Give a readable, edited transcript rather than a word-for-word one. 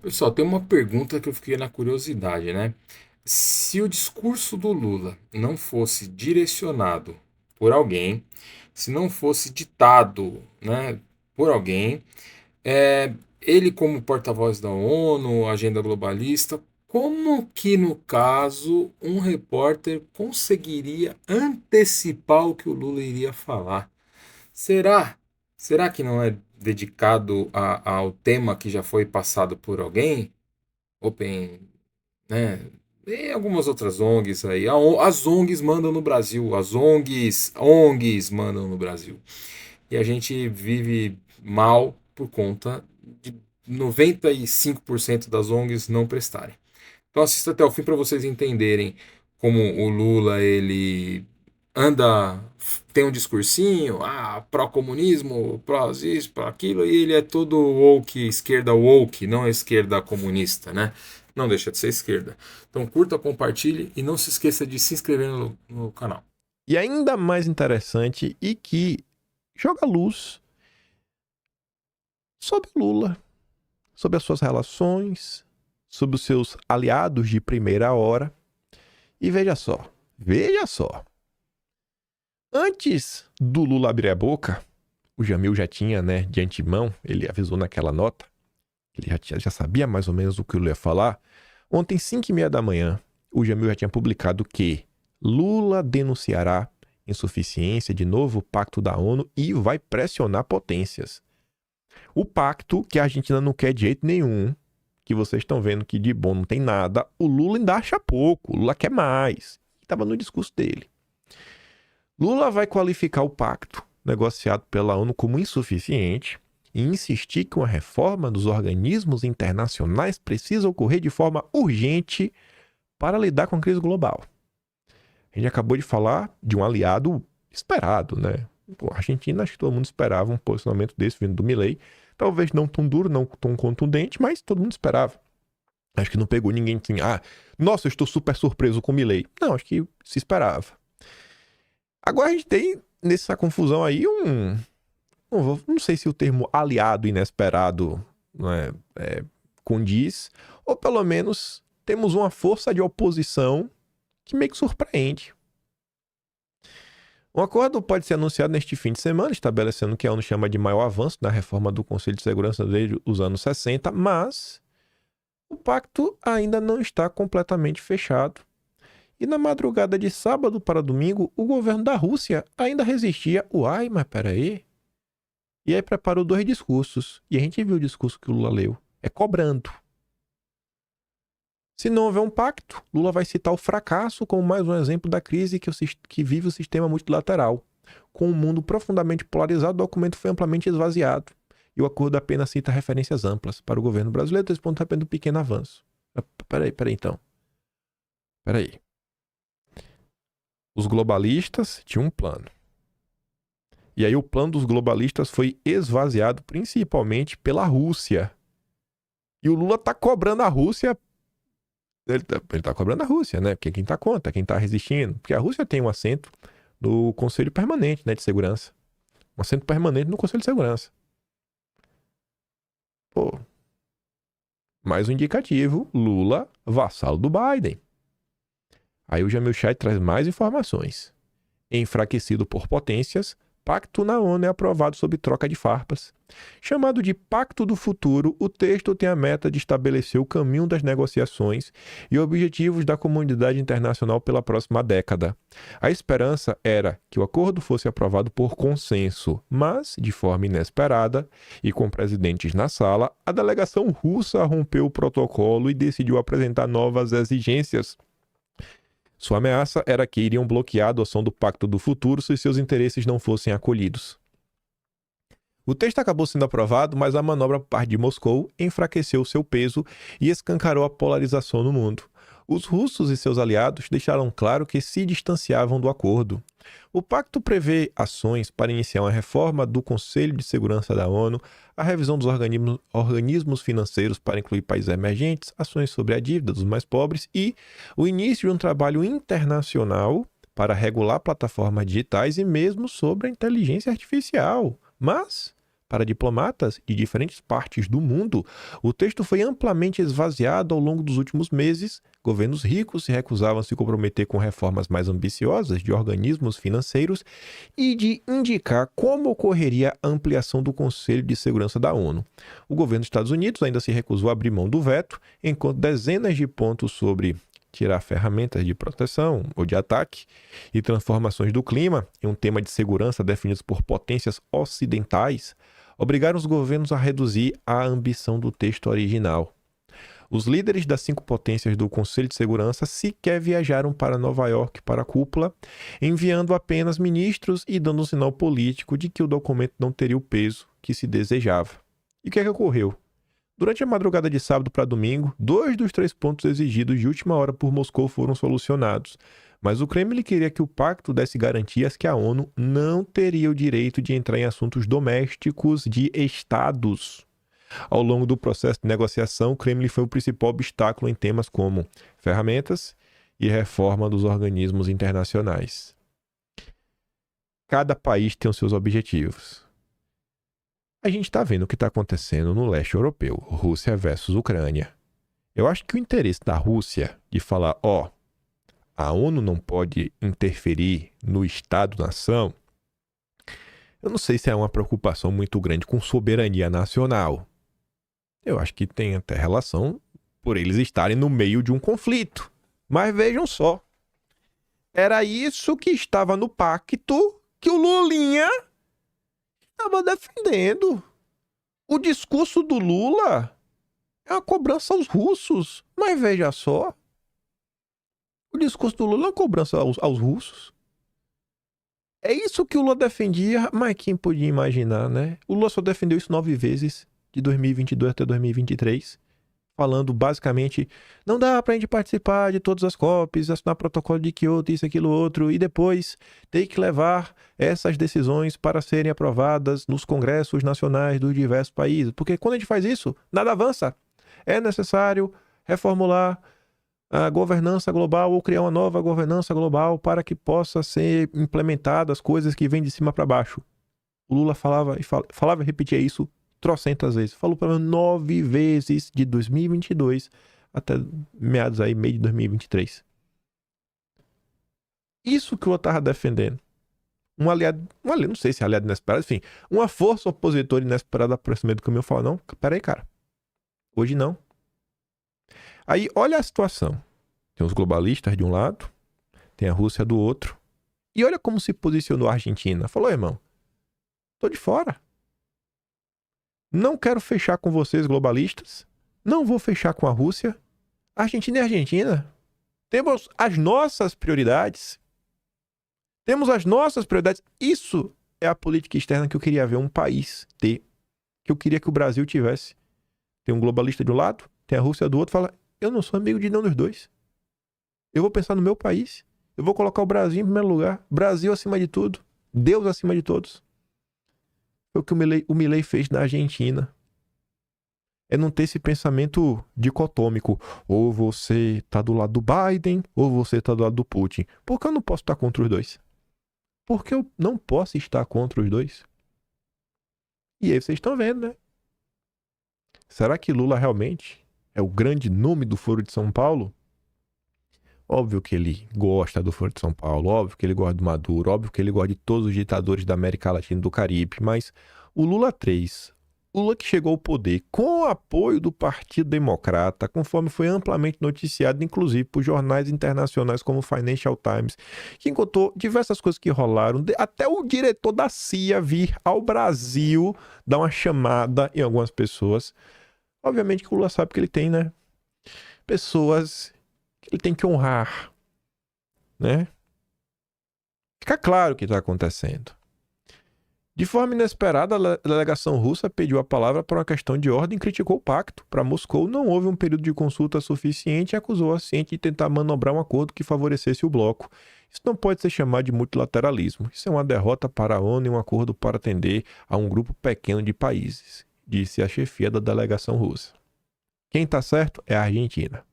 Pessoal, tem uma pergunta que eu fiquei na curiosidade, né? Se o discurso do Lula não fosse direcionado por alguém, se não fosse ditado, né, por alguém, ele como porta-voz da ONU, agenda globalista, como que no caso um repórter conseguiria antecipar o que o Lula iria falar? Será? Será que não é dedicado ao tema que já foi passado por alguém? Open, né? E algumas outras ONGs aí. As ONGs mandam no Brasil, as ONGs mandam no Brasil. E a gente vive mal por conta de 95% das ONGs não prestarem. Então assista até o fim para vocês entenderem como o Lula ele anda, tem um discursinho, pró-comunismo, pró isso, pró aquilo, e ele é todo woke, esquerda woke, não a esquerda comunista, né? Não deixa de ser esquerda. Então curta, compartilhe e não se esqueça de se inscrever no canal. E ainda mais interessante e que joga luz sobre Lula, sobre as suas relações, sobre os seus aliados de primeira hora. E veja só. Antes do Lula abrir a boca, o Jamil já tinha, né, de antemão, ele avisou naquela nota, ele já sabia mais ou menos o que o Lula ia falar. Ontem, 5h30 da manhã, o Jamil já tinha publicado que Lula denunciará insuficiência de novo pacto da ONU e vai pressionar potências. O pacto que a Argentina não quer de jeito nenhum, que vocês estão vendo que de bom não tem nada, o Lula ainda acha pouco, o Lula quer mais. Estava no discurso dele. Lula vai qualificar o pacto negociado pela ONU como insuficiente e insistir que uma reforma dos organismos internacionais precisa ocorrer de forma urgente para lidar com a crise global. A gente acabou de falar de um aliado esperado, né? Pô, a Argentina, acho que todo mundo esperava um posicionamento desse vindo do Milei. Talvez não tão duro, não tão contundente, mas todo mundo esperava. Acho que não pegou ninguém assim, nossa, eu estou super surpreso com o Milei. Não, acho que se esperava. Agora a gente tem nessa confusão aí não sei se o termo aliado inesperado, não condiz, ou pelo menos temos uma força de oposição que meio que surpreende. Um acordo pode ser anunciado neste fim de semana, estabelecendo o que a ONU chama de maior avanço na reforma do Conselho de Segurança desde os anos 60, mas o pacto ainda não está completamente fechado. E na madrugada de sábado para domingo, o governo da Rússia ainda resistia. Uai, mas peraí. E aí preparou 2 discursos. E a gente viu o discurso que o Lula leu. É cobrando. Se não houver um pacto, Lula vai citar o fracasso como mais um exemplo da crise que vive o sistema multilateral. Com o mundo profundamente polarizado, o documento foi amplamente esvaziado. E o acordo apenas cita referências amplas para o governo brasileiro, desse ponto apenas um pequeno avanço. Peraí então. Peraí. Os globalistas tinham um plano. E aí o plano dos globalistas foi esvaziado principalmente pela Rússia. E o Lula tá cobrando a Rússia. Ele tá cobrando a Rússia, né? Porque é quem tá contra, quem tá resistindo. Porque a Rússia tem um assento no Conselho Permanente, né, de Segurança. Um assento permanente no Conselho de Segurança. Pô. Mais um indicativo, Lula, vassalo do Biden. Aí o Jamil Chait traz mais informações. Enfraquecido por potências, pacto na ONU é aprovado sob troca de farpas. Chamado de Pacto do Futuro, o texto tem a meta de estabelecer o caminho das negociações e objetivos da comunidade internacional pela próxima década. A esperança era que o acordo fosse aprovado por consenso, mas, de forma inesperada, e com presidentes na sala, a delegação russa rompeu o protocolo e decidiu apresentar novas exigências. Sua ameaça era que iriam bloquear a adoção do Pacto do Futuro se seus interesses não fossem acolhidos. O texto acabou sendo aprovado, mas a manobra por parte de Moscou enfraqueceu seu peso e escancarou a polarização no mundo. Os russos e seus aliados deixaram claro que se distanciavam do acordo. O pacto prevê ações para iniciar uma reforma do Conselho de Segurança da ONU, a revisão dos organismos financeiros para incluir países emergentes, ações sobre a dívida dos mais pobres e o início de um trabalho internacional para regular plataformas digitais e mesmo sobre a inteligência artificial. Mas Para diplomatas de diferentes partes do mundo, o texto foi amplamente esvaziado ao longo dos últimos meses. Governos ricos se recusavam a se comprometer com reformas mais ambiciosas de organismos financeiros e de indicar como ocorreria a ampliação do Conselho de Segurança da ONU. O governo dos Estados Unidos ainda se recusou a abrir mão do veto, enquanto dezenas de pontos sobre tirar ferramentas de proteção ou de ataque e transformações do clima em um tema de segurança definidos por potências ocidentais obrigaram os governos a reduzir a ambição do texto original. Os líderes das 5 potências do Conselho de Segurança sequer viajaram para Nova York para a cúpula, enviando apenas ministros e dando um sinal político de que o documento não teria o peso que se desejava. E o que é que ocorreu? Durante a madrugada de sábado para domingo, 2 dos 3 pontos exigidos de última hora por Moscou foram solucionados, mas o Kremlin queria que o pacto desse garantias que a ONU não teria o direito de entrar em assuntos domésticos de estados. Ao longo do processo de negociação, o Kremlin foi o principal obstáculo em temas como ferramentas e reforma dos organismos internacionais. Cada país tem os seus objetivos. A gente está vendo o que está acontecendo no leste europeu, Rússia versus Ucrânia. Eu acho que o interesse da Rússia de falar, a ONU não pode interferir no Estado-nação, eu não sei se é uma preocupação muito grande com soberania nacional. Eu acho que tem até relação por eles estarem no meio de um conflito. Mas vejam só, era isso que estava no pacto que o Lulinha estava defendendo. O discurso do Lula é uma cobrança aos russos. Mas veja só, o discurso do Lula é uma cobrança aos russos. É isso que o Lula defendia, mas quem podia imaginar, né? O Lula só defendeu isso 9 vezes, de 2022 até 2023, falando basicamente, não dá pra gente participar de todas as COPs, assinar protocolo de Kyoto, isso, aquilo, outro, e depois ter que levar essas decisões para serem aprovadas nos congressos nacionais dos diversos países. Porque quando a gente faz isso, nada avança. É necessário reformular a governança global ou criar uma nova governança global para que possa ser implementadas as coisas que vêm de cima para baixo. O Lula falava e repetia isso trocentas vezes. Falou pelo menos 9 vezes de 2022 até meados aí, meio de 2023. Isso que o Lula estava defendendo. Um aliado, não sei se é aliado inesperado, enfim, uma força opositora inesperada por esse meio do caminho falou, não, peraí, cara. Hoje não. Aí, olha a situação. Tem os globalistas de um lado, tem a Rússia do outro. E olha como se posicionou a Argentina. Falou, irmão, tô de fora. Não quero fechar com vocês, globalistas. Não vou fechar com a Rússia. A Argentina é a Argentina. Temos as nossas prioridades. Temos as nossas prioridades. Isso é a política externa que eu queria ver um país ter. Que eu queria que o Brasil tivesse. Tem um globalista de um lado, tem a Rússia do outro. Fala, eu não sou amigo de nenhum dos dois. Eu vou pensar no meu país. Eu vou colocar o Brasil em primeiro lugar. Brasil acima de tudo. Deus acima de todos. Foi o que o Milei fez na Argentina. É não ter esse pensamento dicotômico. Ou você tá do lado do Biden, ou você tá do lado do Putin. Por que eu não posso estar contra os dois? Porque eu não posso estar contra os dois. E aí vocês estão vendo, né? Será que Lula realmente é o grande nome do Foro de São Paulo? Óbvio que ele gosta do Foro de São Paulo, óbvio que ele gosta do Maduro, óbvio que ele gosta de todos os ditadores da América Latina e do Caribe, mas o Lula 3, o Lula que chegou ao poder com o apoio do Partido Democrata, conforme foi amplamente noticiado, inclusive por jornais internacionais como o Financial Times, que contou diversas coisas que rolaram, até o diretor da CIA vir ao Brasil dar uma chamada em algumas pessoas. Obviamente que o Lula sabe que ele tem, né? Pessoas que ele tem que honrar, né? Fica claro o que está acontecendo. De forma inesperada, a delegação russa pediu a palavra por uma questão de ordem e criticou o pacto. Para Moscou, não houve um período de consulta suficiente e acusou a ciente de tentar manobrar um acordo que favorecesse o bloco. Isso não pode ser chamado de multilateralismo. Isso é uma derrota para a ONU e um acordo para atender a um grupo pequeno de países, disse a chefia da delegação russa. Quem está certo é a Argentina.